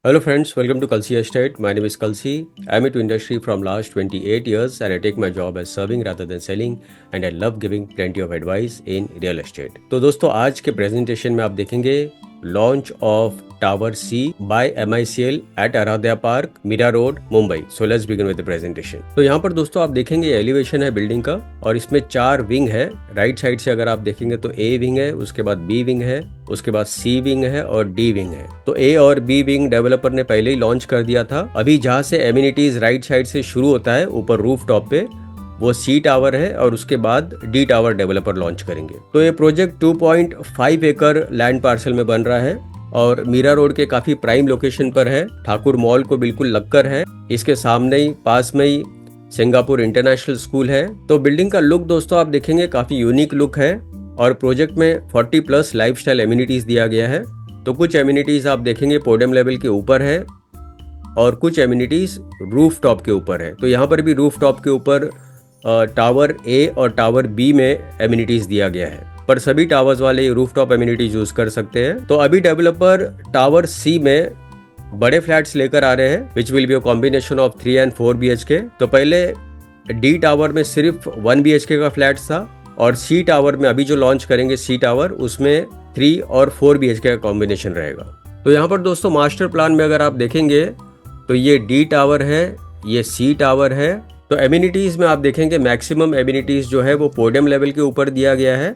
Hello friends, welcome to Kalsi Estate. My name is Kalsi. I'm into industry from last 28 years and I take my job as serving rather than selling and I love giving plenty of advice in real estate. तो दोस्तों आज के presentation में आप देखेंगे launch of tower C by MICL at Aaradhya park, Mira road, Mumbai. So let's begin with the presentation. तो यहाँ पर दोस्तों आप देखेंगे एलिवेशन है बिल्डिंग का और इसमें 4 विंग है. राइट साइड से अगर आप देखेंगे तो A विंग है, उसके बाद B विंग है, उसके बाद C विंग है और D विंग है. तो A और B विंग डेवलपर ने पहले ही लॉन्च कर दिया था. अभी जहाँ से एमिनिटीज राइट साइड से शुरू होता है ऊपर रूफ टॉप पे वो C टावर है और उसके बाद D टावर डेवलपर लॉन्च करेंगे. तो ये प्रोजेक्ट 2.5 एकड़ लैंड पार्सल में बन रहा है और मीरा रोड के काफी प्राइम लोकेशन पर है. ठाकुर मॉल को बिल्कुल लगकर है. इसके सामने ही पास में ही सिंगापुर इंटरनेशनल स्कूल है. तो बिल्डिंग का लुक दोस्तों आप देखेंगे काफी यूनिक लुक है और प्रोजेक्ट में 40+ लाइफस्टाइल एमिनिटीज दिया गया है. तो कुछ एमिनिटीज आप देखेंगे पोडियम लेवल के ऊपर है और कुछ एमिनिटीज रूफ टॉप के ऊपर है. तो यहाँ पर भी रूफ टॉप के ऊपर टावर A और टावर B में एमिनिटीज दिया गया है, पर सभी टावर्स वाले रूफ टॉप एमिनिटीज यूज कर सकते हैं. तो अभी डेवलपर टावर C में बड़े फ्लैट्स लेकर आ रहे हैं which will be a combination of 3 and 4 BHK. तो पहले D टावर में सिर्फ 1 BHK का फ्लैट था और C टावर में अभी जो लॉन्च करेंगे C टावर उसमें 3 और 4 BHK का कॉम्बिनेशन रहेगा. तो यहाँ पर दोस्तों मास्टर प्लान में अगर आप देखेंगे तो ये D टावर है, ये C टावर है. तो एमिनिटीज में आप देखेंगे मैक्सिमम एमिनिटीज जो है वो पोडियम लेवल के ऊपर दिया गया है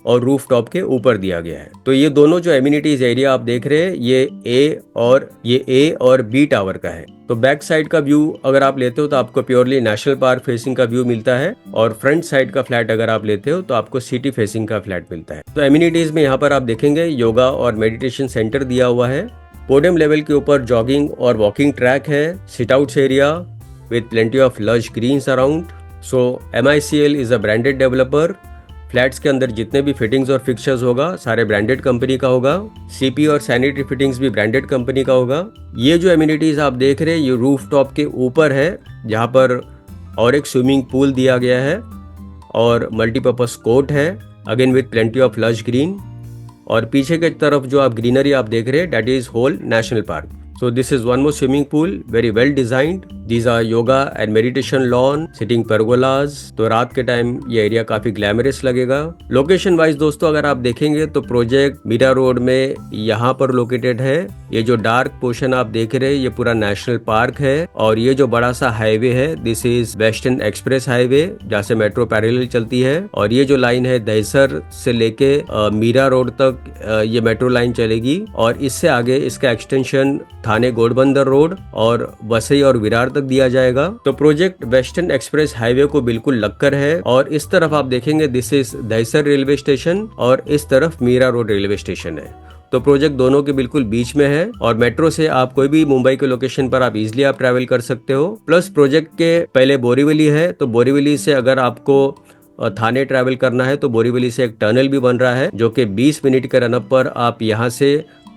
और रूफ टॉप के ऊपर दिया गया है. तो ये दोनों जो एमिनिटीज एरिया आप देख रहे हैं ये A और B टावर का है. तो बैक साइड का व्यू अगर आप लेते हो तो आपको प्योरली नेशनल पार्क फेसिंग का व्यू मिलता है और फ्रंट साइड का फ्लैट अगर आप लेते हो तो आपको सिटी फेसिंग का फ्लैट मिलता है. तो एमिनिटीज में यहाँ पर आप देखेंगे योगा और मेडिटेशन सेंटर दिया हुआ है. पोडियम लेवल के ऊपर जॉगिंग और वॉकिंग ट्रैक है, sit outs area with plenty of lush greens around. So MICL is a branded developer. Flats के अंदर जितने भी फिटिंग्स और फिक्चर्स होगा सारे ब्रांडेड कंपनी का होगा. CP और सैनिटरी फिटिंग्स भी ब्रांडेड कंपनी का होगा. ये जो एमिनिटीज आप देख रहे हैं ये रूफ टॉप के ऊपर है जहाँ पर और एक स्विमिंग पूल दिया गया है और मल्टीपर्पज कोर्ट है again with plenty of lush green. और पीछे की तरफ जो आप ग्रीनरी आप देख रहे हैं that is whole national park. So this is one more swimming pool, very well designed. These are yoga and meditation lawn, sitting pergolas. तो रात के टाइम ये एरिया काफी ग्लैमरस लगेगा. लोकेशन वाइज दोस्तों अगर आप देखेंगे तो प्रोजेक्ट मीरा रोड में यहाँ पर लोकेटेड है. ये जो डार्क पोर्शन आप देख रहे हैं ये पूरा नेशनल पार्क है और ये जो बड़ा सा हाईवे है this is western express highway जहाँ से मेट्रो पैरेलल चलती है. और ये जो लाइन है दहसर से लेके मीरा रोड तक ये मेट्रो लाइन चलेगी और इससे आगे इसका एक्सटेंशन थाने घोड़बंदर रोड और वसई और विरार तक दिया जाएगा. तो प्रोजेक्ट वेस्टर्न एक्सप्रेस हाईवे को बिल्कुल लगकर है और इस तरफ आप देखेंगे this is Dahisar railway station और इस तरफ मीरा रोड रेलवे स्टेशन है. तो प्रोजेक्ट दोनों के बिल्कुल बीच में है और मेट्रो से आप कोई भी मुंबई के लोकेशन पर आप इजिली आप ट्रैवल कर सकते हो. प्लस प्रोजेक्ट के पहले बोरीवली है तो बोरीवली से अगर आपको थाने ट्रैवल करना है तो बोरीवली से एक टनल भी बन रहा है जो कि 20 मिनट के रनअप पर आप यहाँ से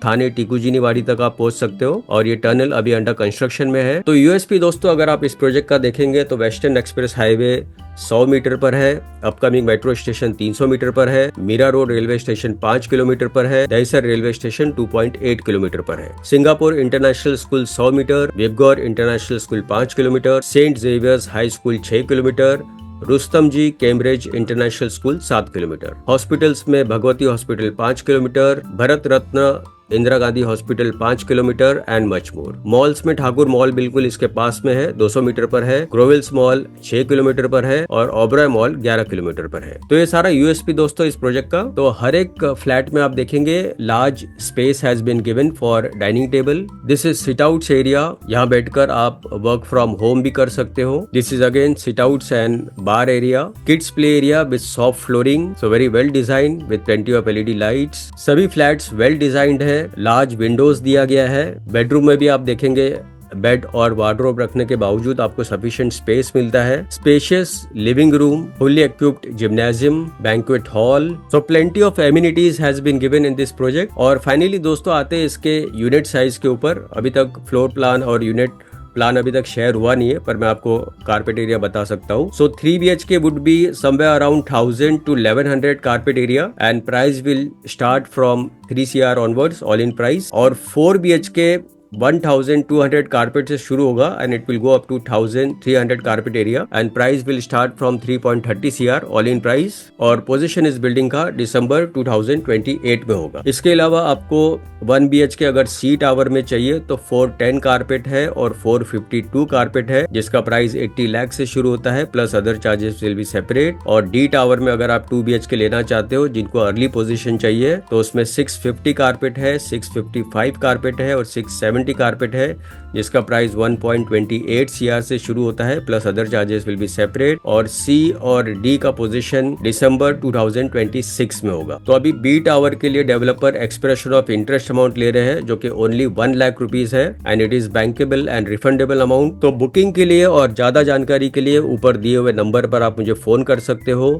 थाने टीकुजीनीवाड़ी तक आप पहुंच सकते हो और ये टनल अभी अंडर कंस्ट्रक्शन में है. तो यूएसपी दोस्तों अगर आप इस प्रोजेक्ट का देखेंगे तो वेस्टर्न एक्सप्रेस हाईवे 100 मीटर पर है, अपकमिंग मेट्रो स्टेशन 300 मीटर पर है, Mira road railway station 5 kilometre पर है, दहसर रेलवे स्टेशन 2.8 किलोमीटर पर है, Singapore international school 100 metre, Vibgyor international school 5 kilometre, Saint Xavier's high school 6 kilometre, Rustom ji Cambridge international school 7 kilometre. Hospitals में Bhagwati hospital 5 kilometre, Bharat Ratna Indira Gandhi hospital 5 kilometre and much more. Malls में Thakur mall बिल्कुल इसके पास में है 200 मीटर पर है, ग्रोवेल्स मॉल 6 किलोमीटर पर है और ओबरॉय मॉल 11 किलोमीटर पर है. तो ये सारा यूएसपी दोस्तों इस प्रोजेक्ट का. तो हर एक फ्लैट में आप देखेंगे large space has been given for dining table. This is sit outs area, यहाँ बैठकर आप वर्क फ्रॉम होम भी कर सकते हो. This is again sit outs and bar area, kids play area with soft flooring, so very well design with plenty of LED lights. सभी flats well designed है, large windows दिया गया है. Bedroom में भी आप देखेंगे बेड और वार्डरोब रखने के बावजूद आपको सफिशिएंट स्पेस मिलता है. Spacious living room, fully equipped gymnasium, banquet hall. So plenty of amenities has been given in this project. और फाइनली दोस्तों आते हैं इसके यूनिट साइज के ऊपर. अभी तक फ्लोर प्लान और यूनिट प्लान अभी तक शेयर हुआ नहीं है पर मैं आपको कारपेट एरिया बता सकता हूँ. So 3 BHK would be somewhere around 1000 to 1100 carpet area and price will start from 3 CR onwards all in price. और 4 BHK 1200 कारपेट से शुरू होगा and it will go up to 1300 carpet area and price will start from 3.30 CR all in price. और possession इस building का दिसंबर 2028 में होगा। इसके अलावा आपको 1 BHK अगर सी टावर में चाहिए तो 410 कारपेट है और 452 कारपेट है, जिसका प्राइस 80 लाख से शुरू होता है plus other charges will be separate. और डी टावर में अगर आप 2 BHK लेना चाहते हो जिनको अर्ली पोजीशन चाहिए तो उसमें 650 कारपेट है, 655 कारपेट है और 670 कारपेट है, जिसका प्राइस 1.28 CR से शुरू होता है plus other charges will be separate. और सी और डी का पोजीशन दिसंबर 2026 में होगा। तो अभी बी टावर के लिए developer expression of interest amount ले रहे हैं जो कि ओनली 1 लाख रुपीज है and it is bankable and refundable amount. तो बुकिंग के लिए और ज्यादा जानकारी के लिए ऊपर दिए हुए नंबर पर आप मुझे फोन कर सकते हो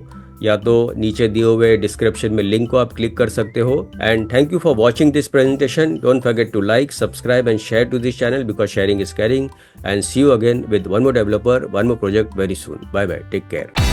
या तो नीचे दिए हुए डिस्क्रिप्शन में लिंक को आप क्लिक कर सकते हो। And thank you for watching this presentation. Don't forget to like, subscribe and share to this channel because sharing is caring. And see you again with one more developer, one more project very soon. Bye bye, take care.